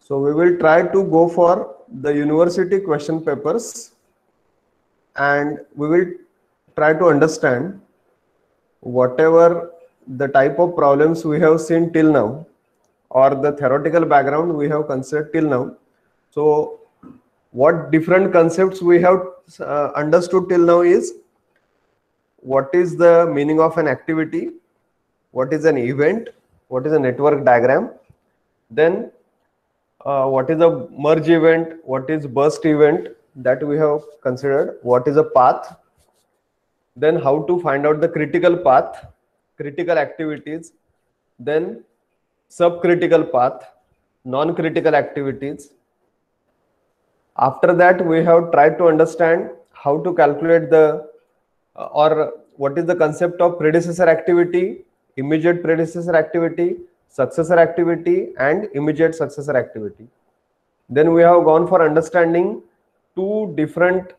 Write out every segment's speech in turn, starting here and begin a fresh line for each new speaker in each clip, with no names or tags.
So we will try to go for the university question papers, and we will try to understand whatever the type of problems we have seen till now, or the theoretical background we have considered till now. So what different concepts we have understood till now is what is the meaning of an activity, what is an event, what is a network diagram, then what is a merge event, what is burst event, that we have considered, what is a path, then how to find out the critical path, critical activities, then subcritical path, non-critical activities. After that, we have tried to understand how to calculate the or what is the concept of predecessor activity, immediate predecessor activity, successor activity, and immediate successor activity. Then we have gone for understanding two different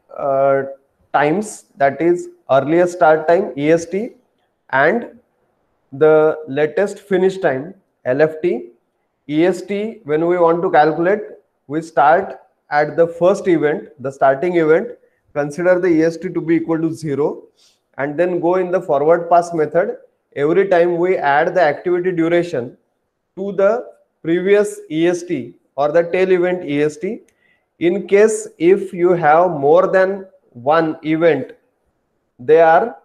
times, that is earliest start time EST and the latest finish time LFT. EST, when we want to calculate, we start at the first event, the starting event, consider the EST to be equal to 0, and then go in the forward pass method. Every time we add the activity duration to the previous EST or the tail event EST. In case if you have more than one event, they are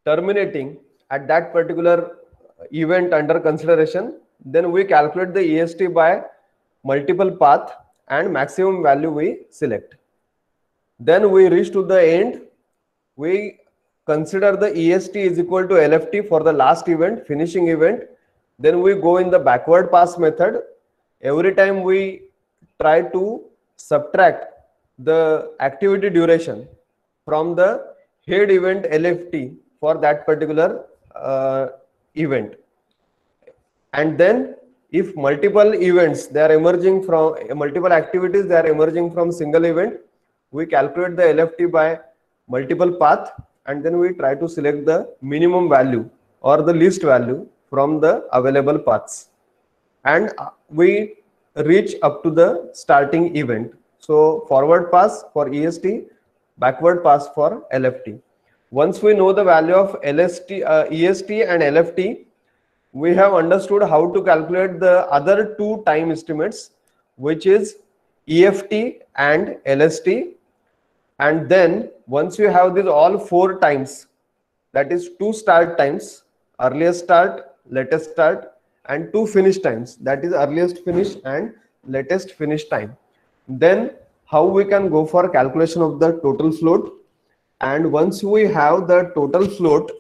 terminating at that particular event under consideration, then we calculate the EST by multiple path and maximum value we select. Then we reach to the end, we consider the EST is equal to LFT for the last event, finishing event. Then we go in the backward pass method. Every time we try to subtract the activity duration from the head event LFT for that particular event. And then if multiple events, they are emerging from multiple activities, they are emerging from single event, we calculate the LFT by multiple path, and then we try to select the minimum value or the least value from the available paths, and we reach up to the starting event. So forward pass for EST, backward pass for LFT. Once we know the value of EST and LFT, we have understood how to calculate the other two time estimates, which is EFT and LST. And then once you have these all four times, that is two start times, earliest start, latest start, and two finish times, that is earliest finish and latest finish time, then how we can go for calculation of the total float. And once we have the total float,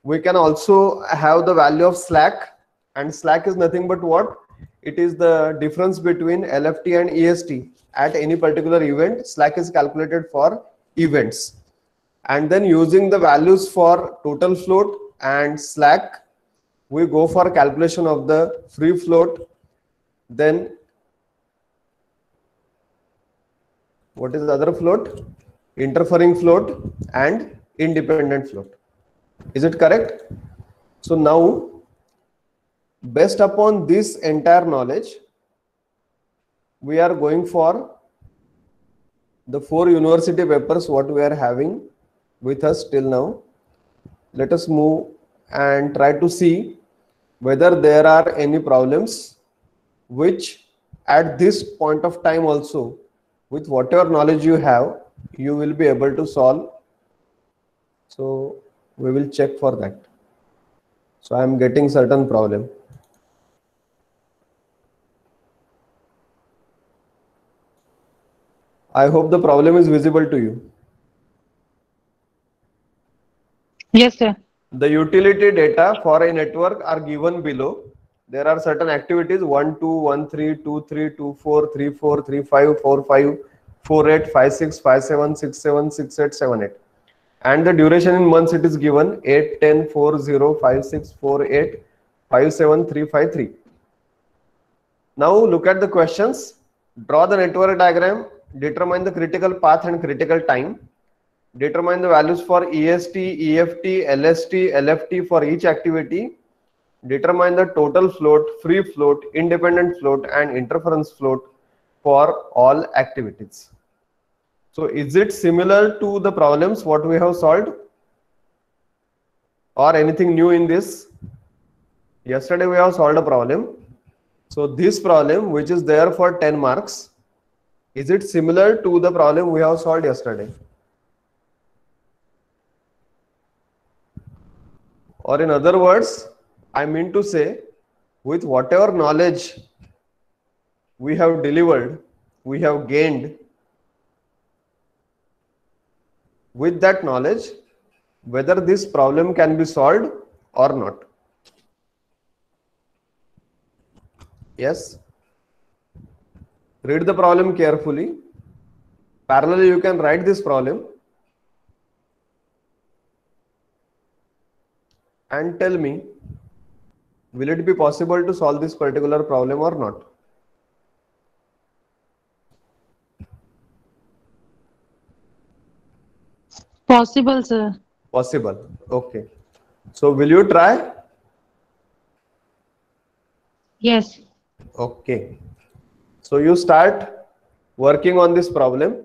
we can also have the value of slack, and slack is nothing but what? It is the difference between LFT and EST at any particular event. Slack is calculated for events, and then using the values for total float and slack, we go for calculation of the free float. Then what is the other float? Interfering float and independent float. Is it correct? So now, based upon this entire knowledge, we are going for the 4 university papers what we are having with us till now. Let us move and try to see whether there are any problems which at this point of time also, with whatever knowledge you have, you will be able to solve. So we will check for that. So I am getting certain problem. I hope the problem is visible to you.
Yes, sir.
The utility data for a network are given below. There are certain activities 1, 2, 1, 3, 2, 3, 2, 4, 3, 4, 3, 5, 4, 5, 4, 8, 5, 6, 5, 7, 6, 7, 6, 8, 7, 8. And the duration in months it is given 8, 10, 4, 0, 5, 6, 4, 8, 5, 7, 3, 5, 3. Now look at the questions. Draw the network diagram, determine the critical path and critical time, determine the values for EST, EFT, LST, LFT for each activity, Determine the total float, free float, independent float, and interference float for all activities. So is it similar to the problems what we have solved, or anything new in this? Yesterday we have solved a problem. So this problem, which is there for 10 marks, is it similar to the problem we have solved yesterday? Or in other words, I mean to say, with whatever knowledge we have delivered, we have gained, with that knowledge, whether this problem can be solved or not. Yes? Read the problem carefully. Parallelly, you can write this problem and tell me, will it be possible to solve this particular problem or not?
Possible, sir.
Possible. Okay. So will you try?
Yes.
Okay. So you start working on this problem.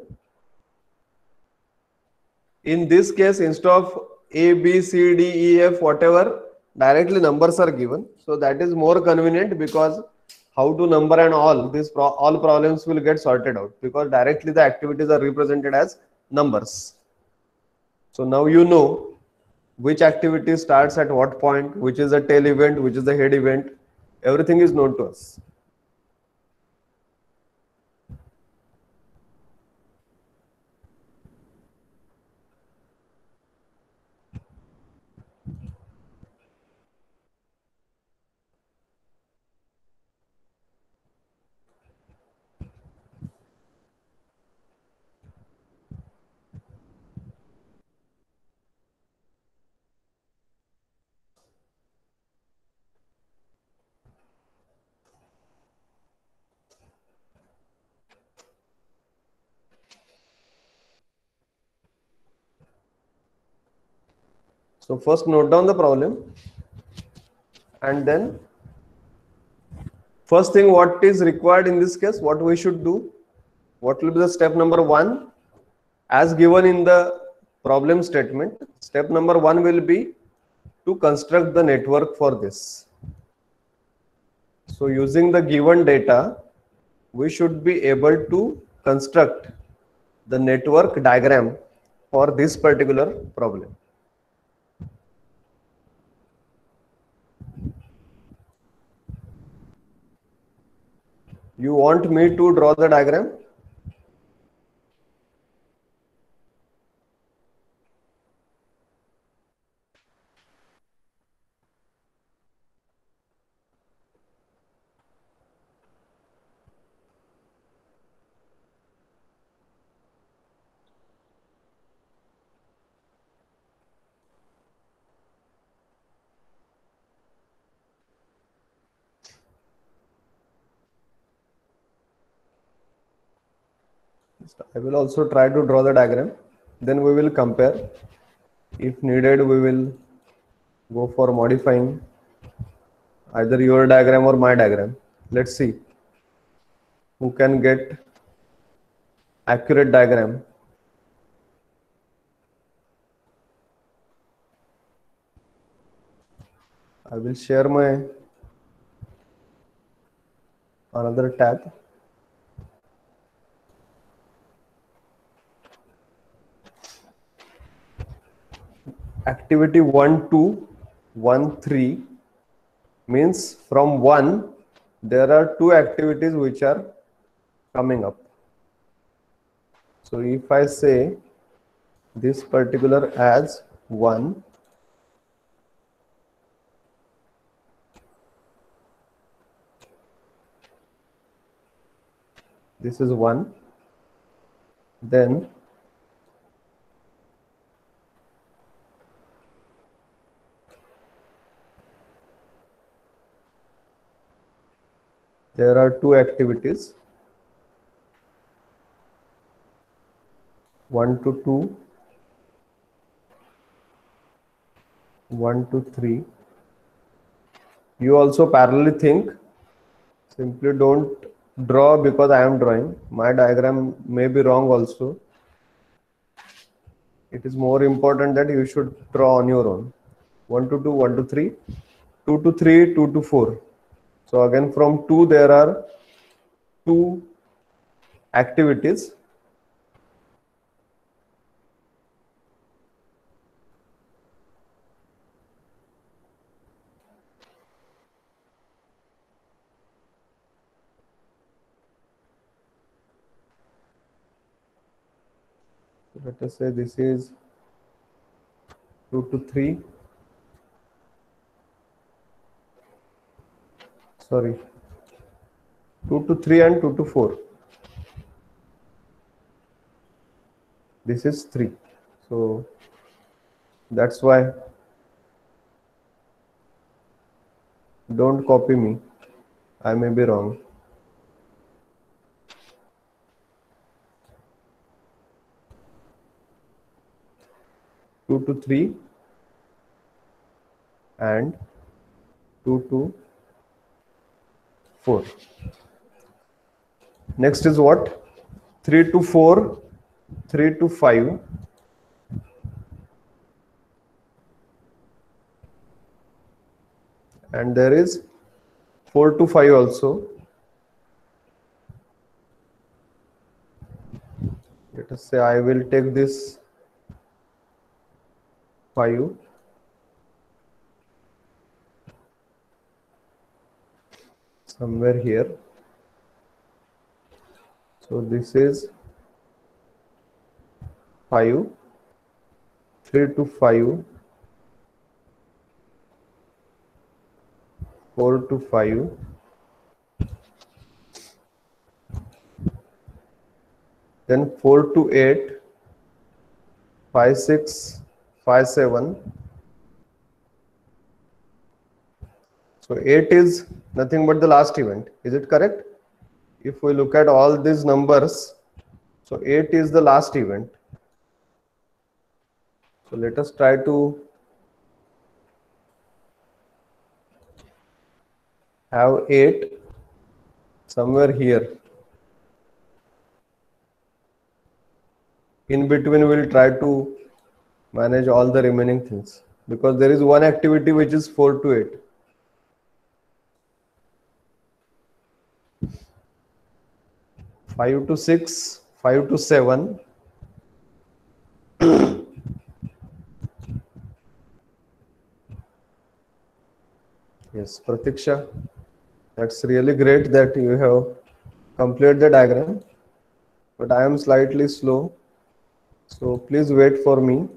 In this case, instead of A, B, C, D, E, F, whatever, directly numbers are given. So that is more convenient, because how to number and all these all problems will get sorted out, because directly the activities are represented as numbers. So now you know which activity starts at what point, which is the tail event, which is the head event. Everything is known to us. So first note down the problem, and then first thing what is required in this case, what we should do, what will be the step number 1 as given in the problem statement. Step number 1 will be to construct the network for this. So using the given data, we should be able to construct the network diagram for this particular problem. You want me to draw the diagram? I will also try to draw the diagram. Then we will compare. If needed, we will go for modifying either your diagram or my diagram. Let's see who can get accurate diagram. I will share my another tab. Activity 1, 2, 1, 3 means from 1 there are 2 activities which are coming up. So if I say this particular as 1, this is 1, then there are 2 activities, 1 to 2, 1 to 3, You also parallelly think. Simply don't draw because I am drawing. My diagram may be wrong also. It is more important that you should draw on your own. 1 to 2, 1 to 3, 2 to 3, 2 to 4. So again from 2 there are 2 activities. Let us say this is 2 to 3. Sorry, 2 to 3 and 2 to 4. This is 3. So that's why don't copy me. I may be wrong. Two to 3 and 2 to 4. Next is what? 3 to 4, 3 to 5. And there is 4 to 5 also. Let us say I will take this 5 somewhere here. So this is 5, 3 to 5, 4 to 5, then 4 to 8, 5, 6, 5, 7. So 8 is nothing but the last event. Is it correct? If we look at all these numbers, so 8 is the last event. So let us try to have 8 somewhere here. In between, we will try to manage all the remaining things, because there is one activity which is 4 to 8. Five to 6, 5 to 7. Yes, Pratiksha, that's really great that you have completed the diagram, but I am slightly slow, so please wait for me.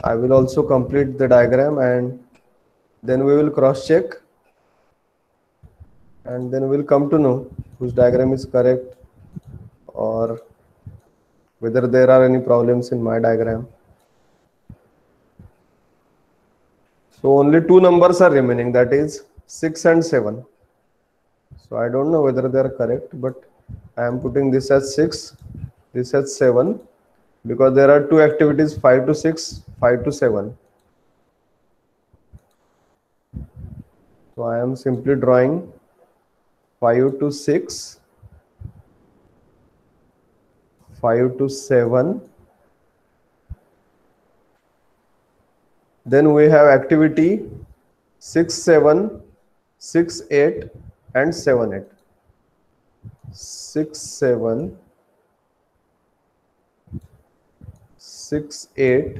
I will also complete the diagram and then we will cross check, and then we'll come to know whose diagram is correct or whether there are any problems in my diagram. So only 2 numbers are remaining, that is 6 and 7. So I don't know whether they are correct, but I am putting this as 6, this as 7, because there are 2 activities, 5 to 6, 5 to 7. So I am simply drawing 5 to 6, 5 to 7. Then we have activity 6, 7, 6, 8 and 7, 8. 6, 7, 6, 8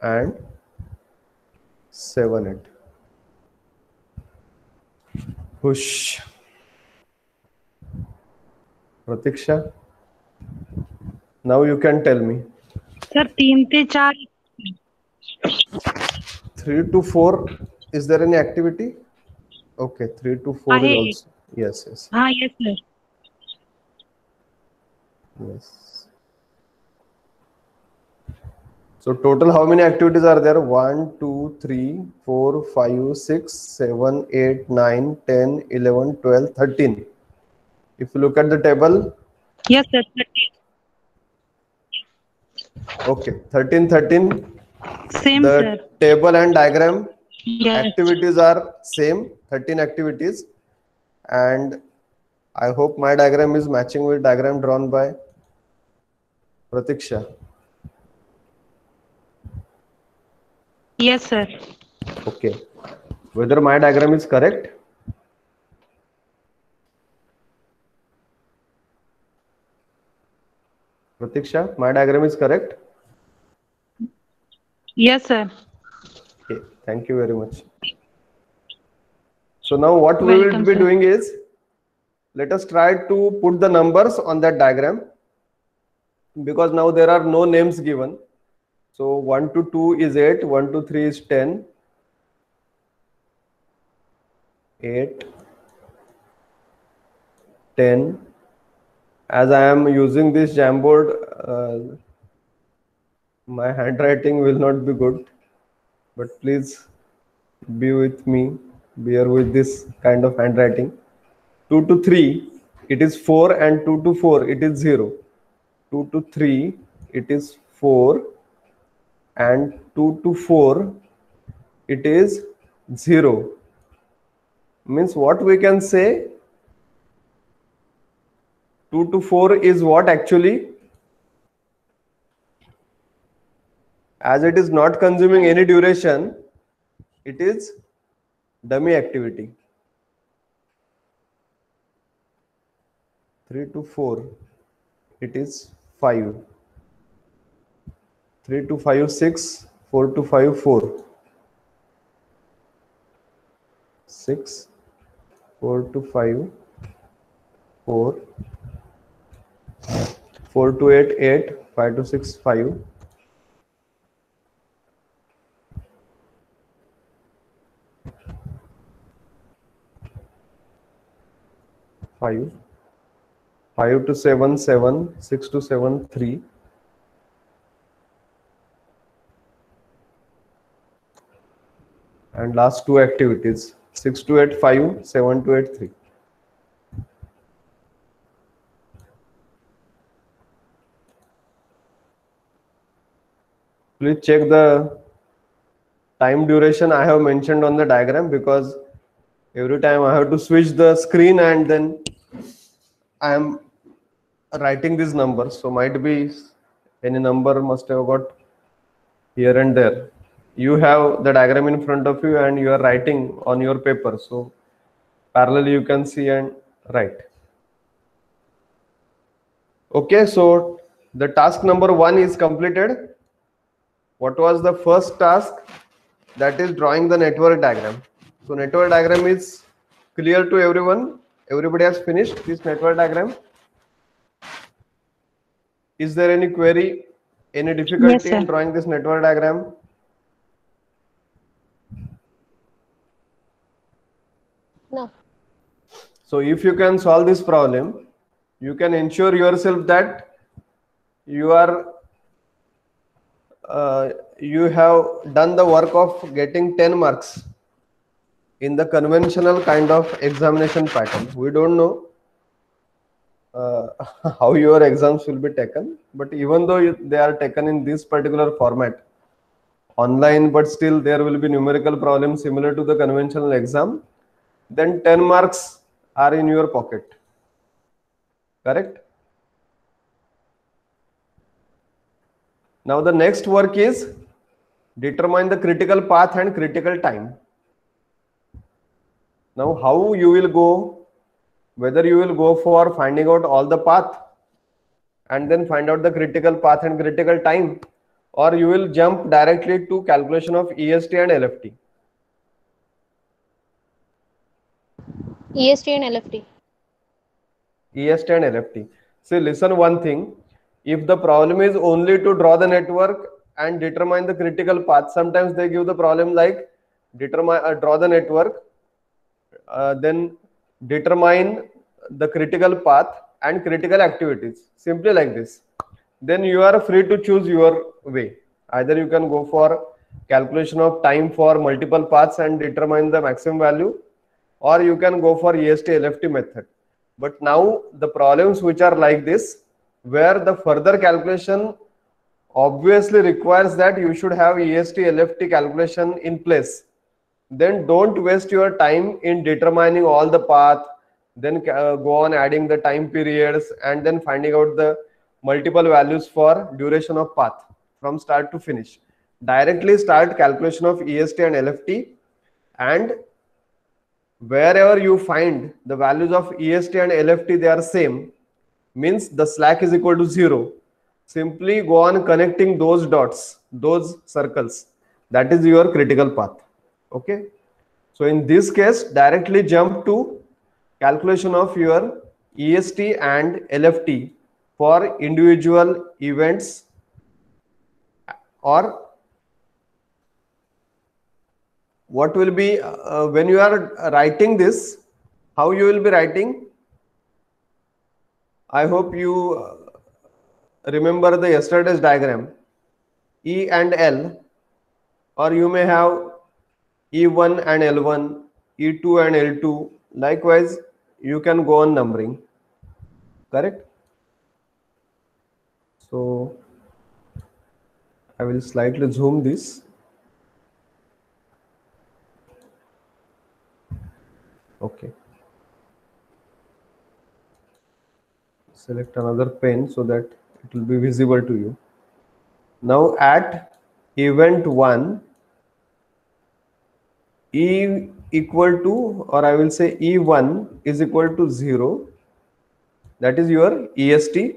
and 7, 8. Push. Pratiksha, now you can tell me.
Sir, 3 ते 4.
3 to 4, is there any activity? Okay, 3 to 4 is
आहे.
also. Yes, yes.
Yes, sir.
Yes. So total how many activities are there? 1, 2, 3, 4, 5, 6, 7, 8, 9, 10, 11, 12, 13. If you look at the table,
Yes, sir. 13.
okay, 13, 13.
Same,
The
sir.
table and diagram
Yes.
activities are same, 13 activities, and I hope my diagram is matching with diagram drawn by Pratiksha.
Yes, sir.
Okay, whether my diagram is correct? Pratiksha, my diagram is correct?
Yes, sir.
Okay, thank you very much. So now what we will
Welcome,
be
sir.
doing is, let us try to put the numbers on that diagram, because now there are no names given. So 1 to 2 is 8, 1 to 3 is 10, 8, 10. As I am using this Jamboard, my handwriting will not be good, but please be with me, bear with this kind of handwriting. 2 to 3, it is 4, and 2 to 4, it is 0. 2 to 3, it is 4, and 2 to 4, it is 0. Means what we can say, 2 to 4 is what actually? As it is not consuming any duration, it is dummy activity. 3 to 4, it is 5. 3 to 5, 6. 4 to 5, 4. 6. 4 to 5, 4. 4 to 8, 8. 5 to 6, 5. 5. 5 to 7, 7. 6 to 7, 3. And last two activities, 6 to 8, 5. 7 to 8, 3. Please check the time duration I have mentioned on the diagram, because every time I have to switch the screen and then I am writing these numbers. So might be any number must have got here and there. You have the diagram in front of you and you are writing on your paper. So parallelly you can see and write. Okay, so the task number 1 is completed. What was the first task? That is drawing the network diagram. So network diagram is clear to everyone. Everybody has finished this network diagram. Is there any query, any difficulty
Yes, sir.
in drawing this network diagram?
No.
So if you can solve this problem, you can ensure yourself that you are you have done the work of getting 10 marks in the conventional kind of examination pattern. We don't know how your exams will be taken, but even though they are taken in this particular format online, but still there will be numerical problems similar to the conventional exam, then 10 marks are in your pocket. Correct? Now the next work is determine the critical path and critical time. Now how you will go, whether you will go for finding out all the path and then find out the critical path and critical time, or you will jump directly to calculation of EST and LFT.
EST and LFT.
EST and LFT. See, listen one thing. If the problem is only to draw the network and determine the critical path, sometimes they give the problem like draw the network, then determine the critical path and critical activities. Simply like this. Then you are free to choose your way. Either you can go for calculation of time for multiple paths and determine the maximum value, or you can go for EST LFT method. But now the problems which are like this, where the further calculation obviously requires that you should have EST LFT calculation in place. Then don't waste your time in determining all the path, then go on adding the time periods and then finding out the multiple values for duration of path from start to finish. Directly start calculation of EST and LFT, and wherever you find the values of EST and LFT they are same, means the slack is equal to 0, simply go on connecting those dots, those circles. That is your critical path. Okay, so in this case directly jump to calculation of your EST and LFT for individual events, or what will be when you are writing this, how you will be writing. I hope you remember the yesterday's diagram, E and L, or you may have E1 and L1, E2 and L2. Likewise, you can go on numbering, correct? So I will slightly zoom this. Okay. Select another pen so that it will be visible to you. Now at event 1, E equal to, or I will say E1 is equal to 0. That is your EST.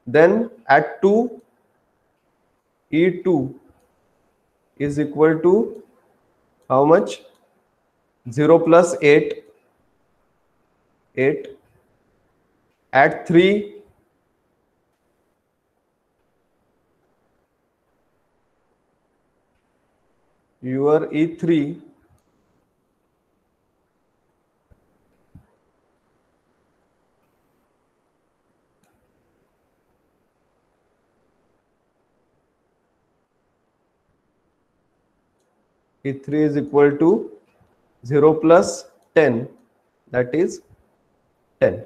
Then at 2, E2 is equal to how much? 0 plus 8. 8. At 3, your E3 E3 is equal to 0 plus 10, that is 10.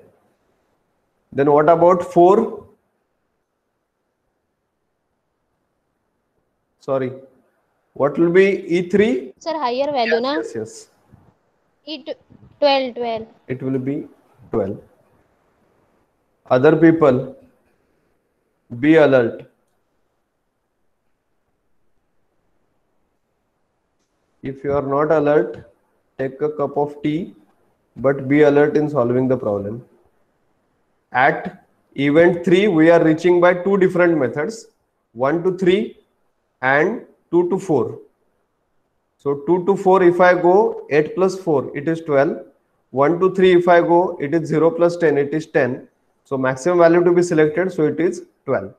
Then what about 4? Sorry, what will be E3?
Sir, higher value na?
Yes, yes.
E12.
It will be 12. Other people, be alert. If you are not alert, take a cup of tea, but be alert in solving the problem. At event 3, we are reaching by two different methods, 1 to 3 and 2 to 4. So 2 to 4, if I go 8 plus 4, it is 12. 1 to 3, if I go, it is 0 plus 10, it is 10. So maximum value to be selected, so it is 12.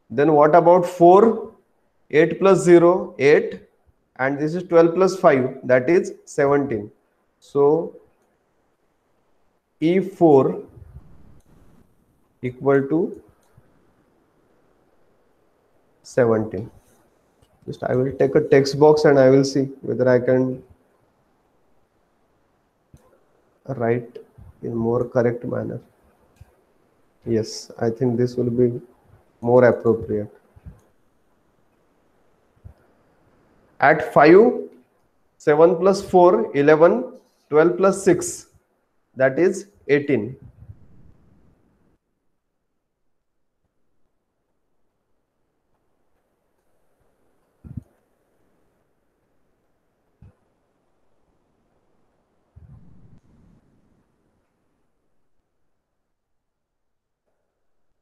Then what about 4? 8 plus 0, 8. And this is 12 plus 5, that is 17. So E4 equal to 17. Just I will take a text box and I will see whether I can write in more correct manner. Yes, I think this will be more appropriate. At 5, 7 plus 4, 11, 12 plus 6, that is 18.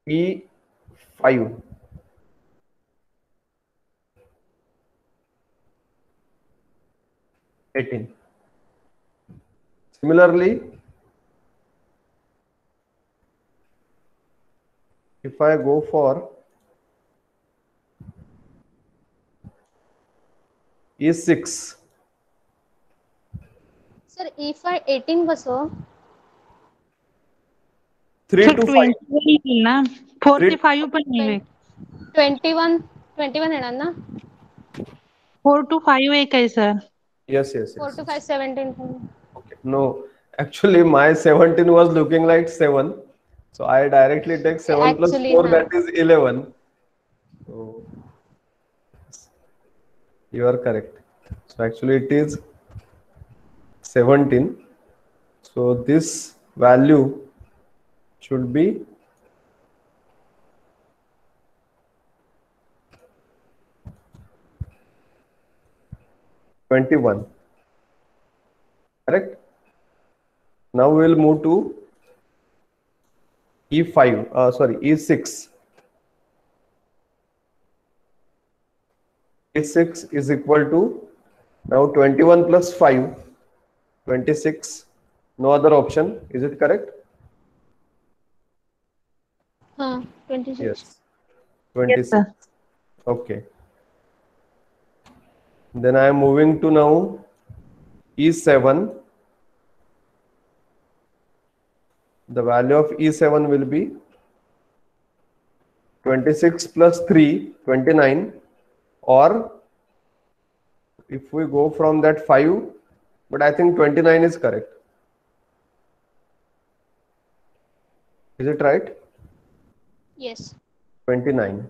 E5. Similarly, if I go for E6.
Sir, E5 18 कसं?
3
sir
to 5.
21 येईल ना, 4
Three-
ते 5 पण येईल.
21 येणार ना?
4 to 5 एक आहे sir.
Yes, yes,
4
yes.
to 5, 17.
Okay. No, actually my 17 was looking like 7. So I directly take 7 plus
Actually,
4, that is 11. So you are correct. So actually it is 17. So this value should be 21. Correct? Now we will move to E5, sorry, E6. E6 is equal to now 21 plus 5, 26. No other option. Is it correct?
26.
Yes.
Yes,
26.
sir.
Okay. Then I am moving to now E7. The value of E7 will be 26 plus 3, 29, or if we go from that 5, but I think 29 is correct. Is it right?
Yes.
29.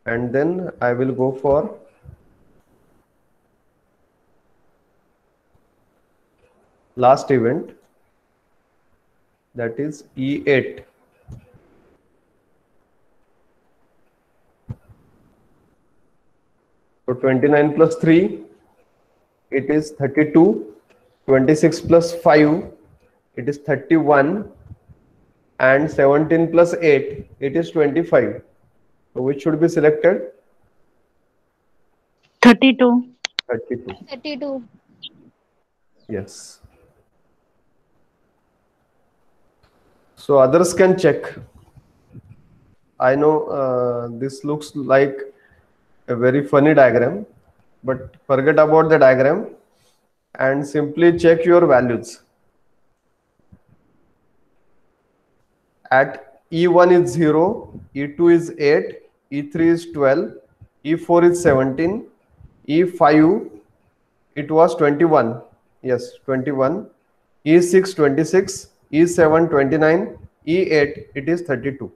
And then I will go for last event, that is E8. So 29 plus 3, it is 32. 26 plus 5, it is 31. And 17 plus 8, it is 25. So which should be selected?
32.
32.
32.
Yes. So others can check. I know this looks like a very funny diagram, but forget about the diagram and simply check your values. At E1 is 0, E2 is 8, E3 is 12, E4 is 17, E5 it was 21. Yes, 21. E6 26, E7 29, E8 it is 32.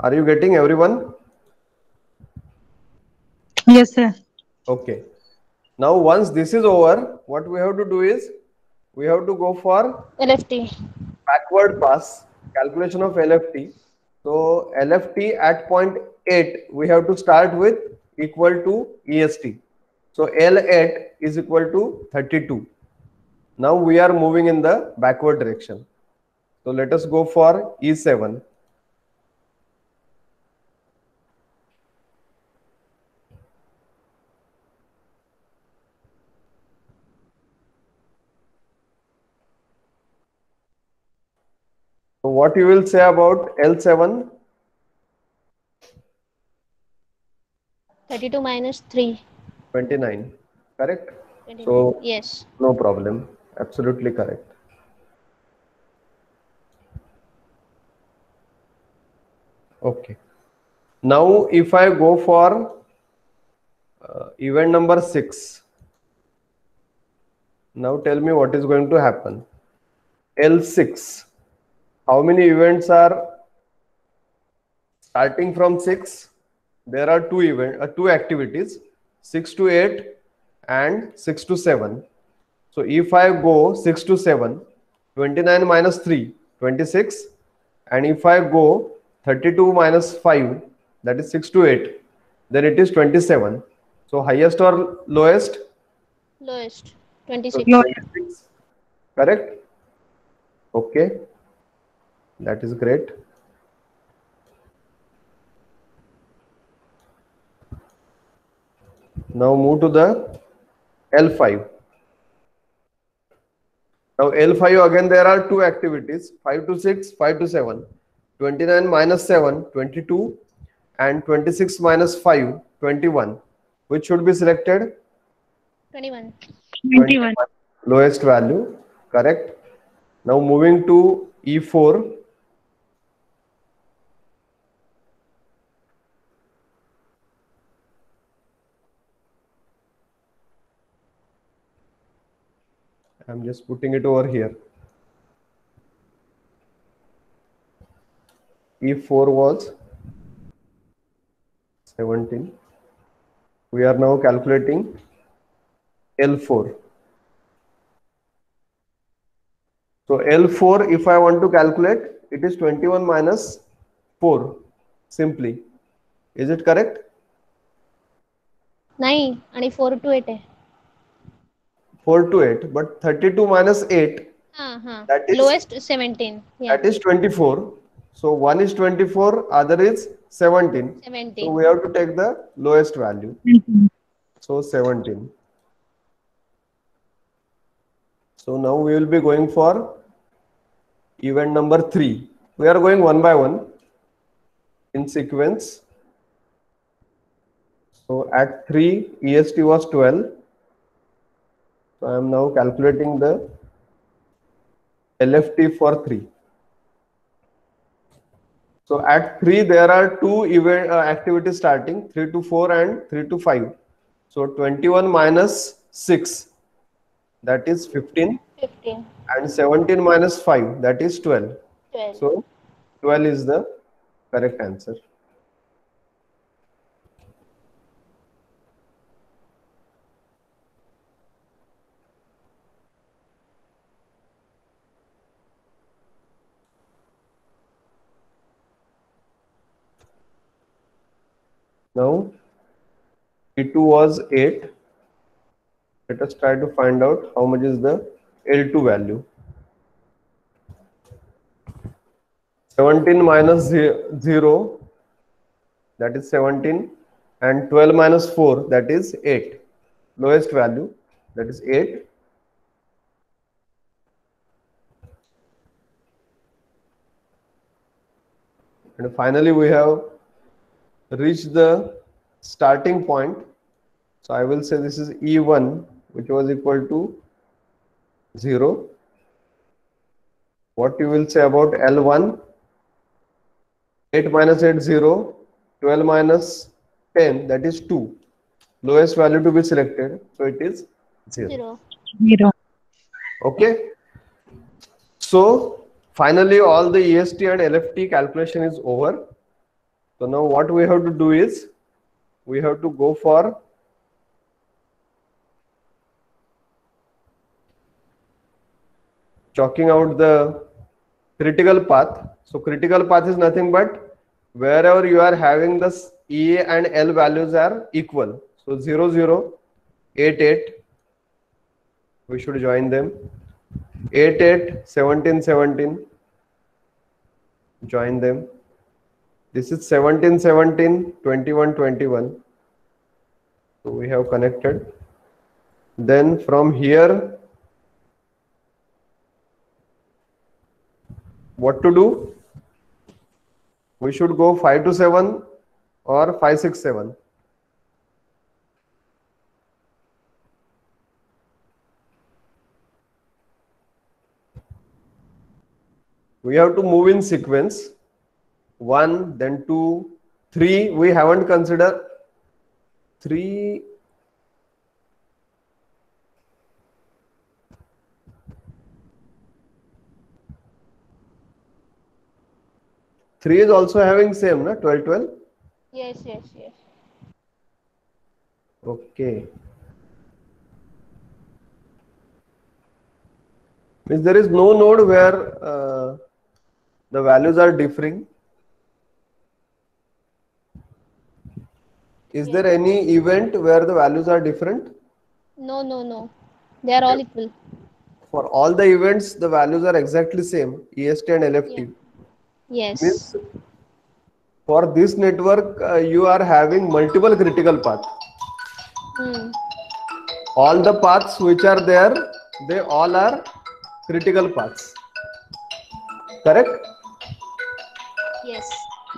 Are you getting everyone?
Yes, sir.
Okay. Now once this is over, what we have to do is we have to go for
LFT.
backward pass calculation of LFT. So LFT at point 8 we have to start with equal to EST. So L8 is equal to 32. Now we are moving in the backward direction. So let us go for E7. So what you will say about L7?
32 minus 3.
29. Correct?
29.
So
Yes.
no problem. Absolutely correct. Okay. Now if I go for event number 6, now tell me what is going to happen. L6. How many events are starting from 6? There are two activities, 6 to 8 and 6 to 7. So if I go 6 to 7, 29 minus 3, 26. And if I go 32 minus 5, that is 6 to 8, then it is 27. So highest or lowest?
Lowest.
So
26.
26. Correct? Okay. That is great. Now move to the L5. Now L5 again there are two activities, 5 to 6, 5 to 7. 29 minus 7, 22, and 26 minus 5, 21. Which should be selected?
21.
21.
Lowest value. Correct. Now moving to E4. I'm just putting it over here. E4 was 17. We are now calculating L4. So L4, if I want to calculate, it is 21 minus 4 simply. Is it correct?
नाही आणि 4 to 8 आहे.
4 to 8, but 32 minus 8,
हाँ
that is
lowest 17. Yeah,
that is 24. So one is 24, other is 17. So
17.
we have to take the lowest value. So 17. So now we will be going for event number 3. We are going one by one in sequence. So at 3, EST was 12. So I am now calculating the LFT for 3. So at 3, there are two event activities starting, 3 to 4 and 3 to 5. So 21 minus 6, that is 15,
15.
and 17 minus 5, that is 12.
12.
So 12 is the correct answer. Now T2 was 8. Let us try to find out how much is the L2 value. 17 minus 0, that is 17, and 12 minus 4, that is 8. Lowest value, that is 8. And finally we have reached the starting point. So I will say this is E1, which was equal to 0. What you will say about L1? 8 minus 8, 0. 12 minus 10, that is 2. Lowest value to be selected, so it is 0.
0.
Okay. So finally all the EST and LFT calculation is over. So now what we have to do is we have to go for chalking out the critical path. So critical path is nothing but wherever you are having this EA and L values are equal. So 0, 0, 8, 8, we should join them. 8, 8, 17, 17, join them. This is 17, 17, 21, 21. So we have connected. Then from here, what to do? We should go 5 to 7 or 5, 6, 7. We have to move in sequence. 1, then 2, 3. We haven't considered 3. Three is also having same, na? 12, 12.
Yes, yes, yes.
Okay. Means there is no node where the values are differing. Is
Yes.
there any event where the values are different?
No, no, no. They are all equal.
For all the events, the values are exactly same, EST and LFT.
Yes.
Means for this network, you are having multiple critical paths. All the paths which are there, they all are critical paths. Correct?
Yes.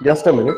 Just a minute.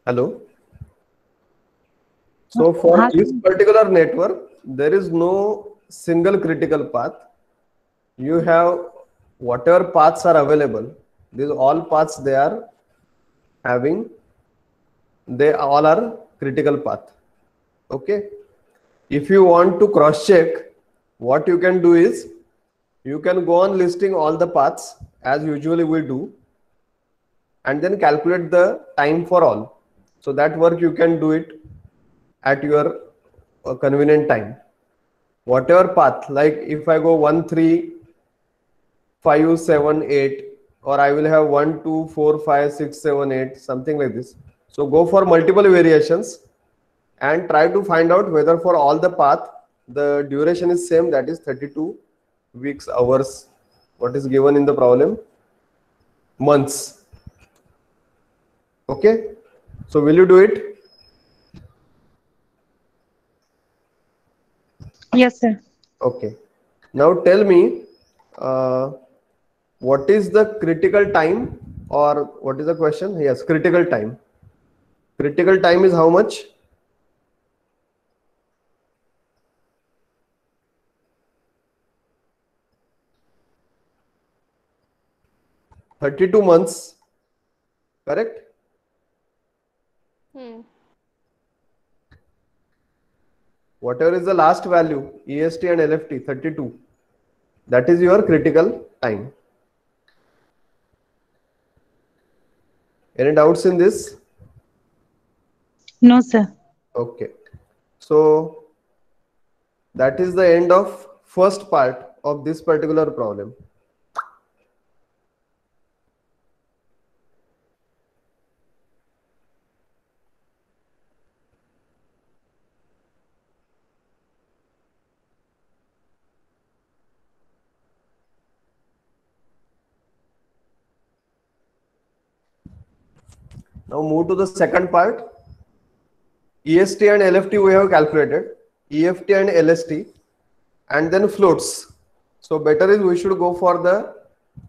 Hello. So for this particular network, there is no single critical path. You have whatever paths are available. These all paths they are having. They all are critical path. Okay. If you want to cross check, what you can do is you can go on listing all the paths as usually we do, and then calculate the time for all. So that work you can do it at your convenient time. Whatever path, like if I go 1 3 5 7 8, or I will have 1 2 4 5 6 7 8, something like this. So go for multiple variations and try to find out whether for all the path the duration is same, that is 32 weeks, hours, what is given in the problem, months. Okay, so will you do it?
Yes, sir.
Okay, now tell me what is the critical time, or what is the question? Yes, critical time. Critical time is how much? $32 months, correct? Whatever is the last value, EST and LFT, 32, that is your critical time. Any doubts in this?
No, sir.
Okay, so that is the end of first part of this particular problem. Now move to the second part. EST and LFT we have calculated, EFT and LST, and then floats. So better is we should go for the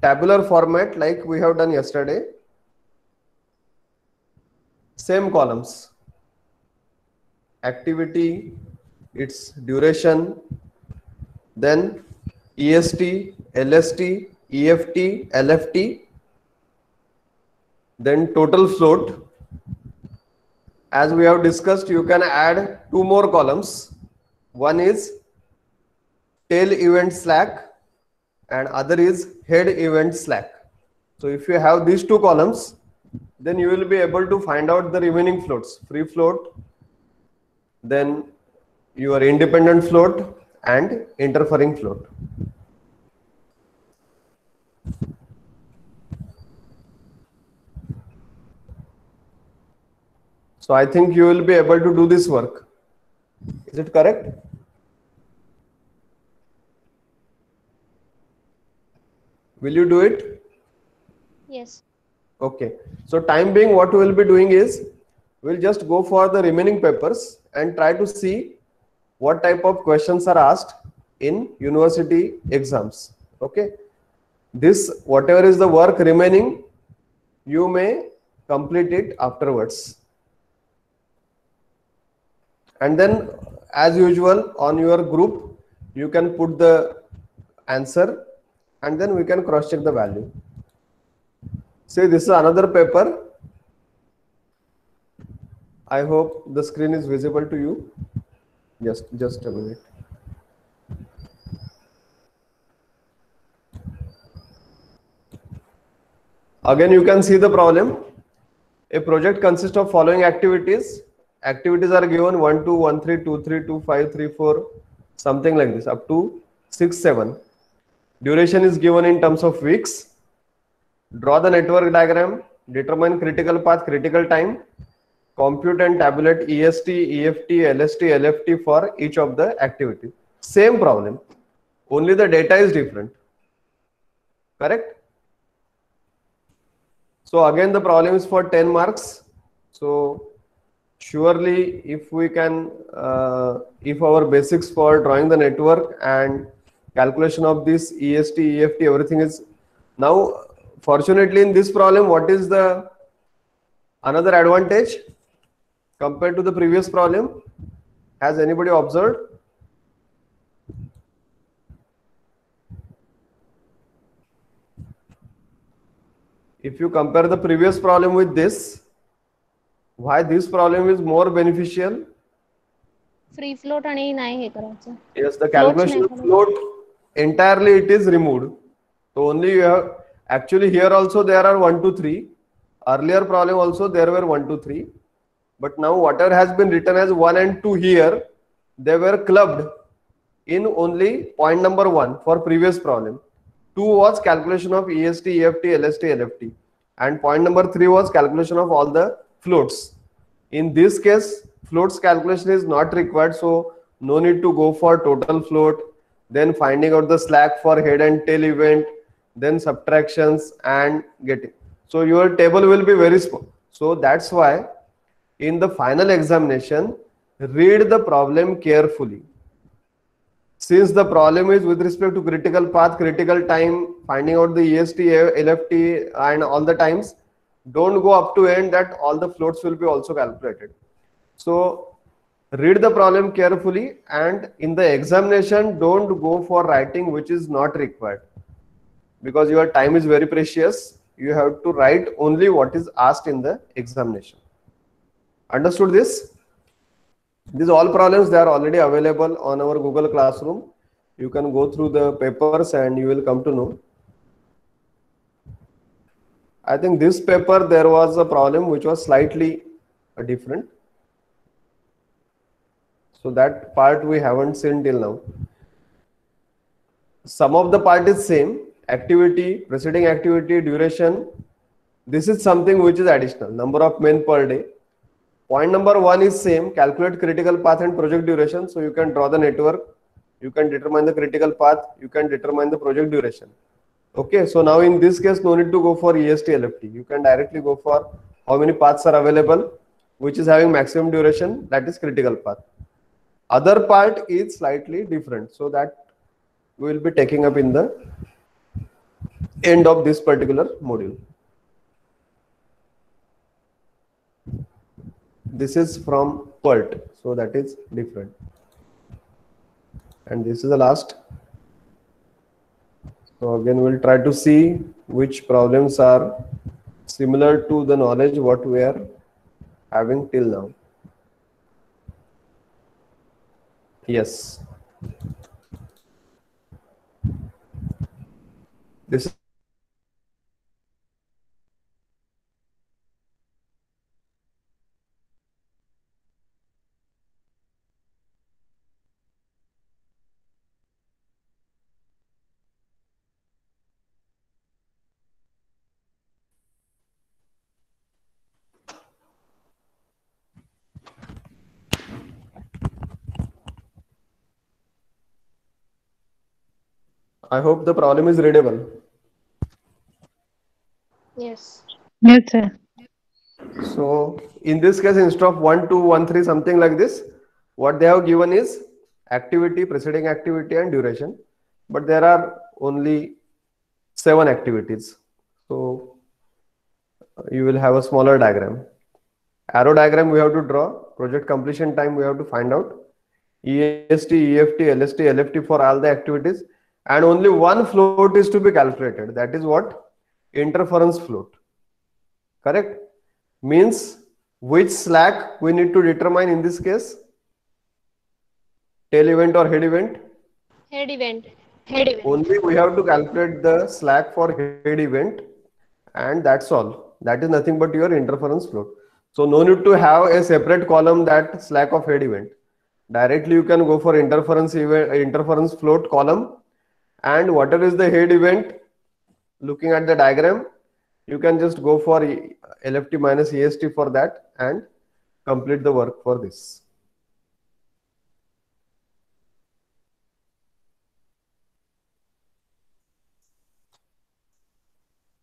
tabular format like we have done yesterday. Same columns, activity, its duration, then EST, LST, EFT, LFT, then total float. As we have discussed, you can add two more columns. One is tail event slack and other is head event slack. So if you have these two columns, then you will be able to find out the remaining floats, free float, then your independent float and interfering float. So I think you will be able to do this work. Is it correct? Will you do it?
Yes.
Okay. So time being, what we will be doing is, we'll just go for the remaining papers and try to see what type of questions are asked in university exams. Okay. This, whatever is the work remaining, you may complete it afterwards. And then as usual on your group, you can put the answer and then we can cross check the value. See, this is another paper. I hope the screen is visible to you. Just a minute. Again, you can see the problem. A project consists of following activities. Activities are given 1 2 1 3 2 3 2 5 3 4, something like this, up to 6 7. Duration is given in terms of weeks. Draw the network diagram, determine critical path, critical time, compute and tabulate EST, EFT, LST, LFT for each of the activity. Same problem, only the data is different. Correct? So again, the problem is for 10 marks. So surely if we can, if our basics for drawing the network and calculation of this EST, EFT, everything is now, fortunately in this problem, what is the another advantage? compared to the previous problem? Has anybody observed? If you compare the previous problem with this, why this problem is more beneficial?
Free float आणि नाही हे करायचं.
Yes, the
Floats
calculation of
नाही
float entirely it is removed. So only you have, actually here also there are 1 2 3. Earlier problem also there were 1 2 3. But now whatever has been written as 1 and 2 here, they were clubbed in only point number 1 for previous problem. 2 was calculation of EST, EFT, LST, LFT, and point number 3 was calculation of all the floats. In this case, floats calculation is not required, so no need to go for total float, then finding out the slack for head and tail event, then subtractions and getting. So your table will be very small. So that's why in the final examination, read the problem carefully. Since the problem is with respect to critical path, critical time, finding out the EST, LFT and all the times, don't go up to end that all the floats will be also calculated. So read the problem carefully, and in the examination, don't go for writing which is not required, because your time is very precious. You have to write only what is asked in the examination. Understood this? These all problems, they are already available on our Google Classroom. You can go through the papers and you will come to know. I think this paper there was a problem which was slightly different. So that part we haven't seen till now. Some of the part is same, activity, preceding activity, duration. This is something which is additional, number of men per day. Point number 1 is same, calculate critical path and project duration. So you can draw the network, you can determine the critical path, you can determine the project duration. Okay, so now in this case, no need to go for EST, LFT. You can directly go for how many paths are available, which is having maximum duration, that is critical path. Other part is slightly different, so that we will be taking up in the end of this particular module. This is from PERT, so that is different. And this is the last. So again, we'll try to see which problems are similar to the knowledge what we are having till now. Yes. This is I hope the problem is readable.
Yes.
Yes, sir.
So in this case, instead of 1 2 1 3 something like this, what they have given is activity, preceding activity and duration, but there are only 7 activities. So you will have a smaller diagram. Arrow diagram we have to draw, project completion time we have to find out, EST, EFT, LST, LFT for all the activities, and only one float is to be calculated. That is what? Interference float. Correct? Means which slack we need to determine in this case? Tail event or head event?
Head event. Head event.
Only we have to calculate the slack for head event, and that's all. That is nothing but your interference float. So no need to have a separate column that slack of head event. Directly you can go for interference event, interference float column, and whatever is the head event, looking at the diagram, you can just go for LFT minus EST for that and complete the work for this.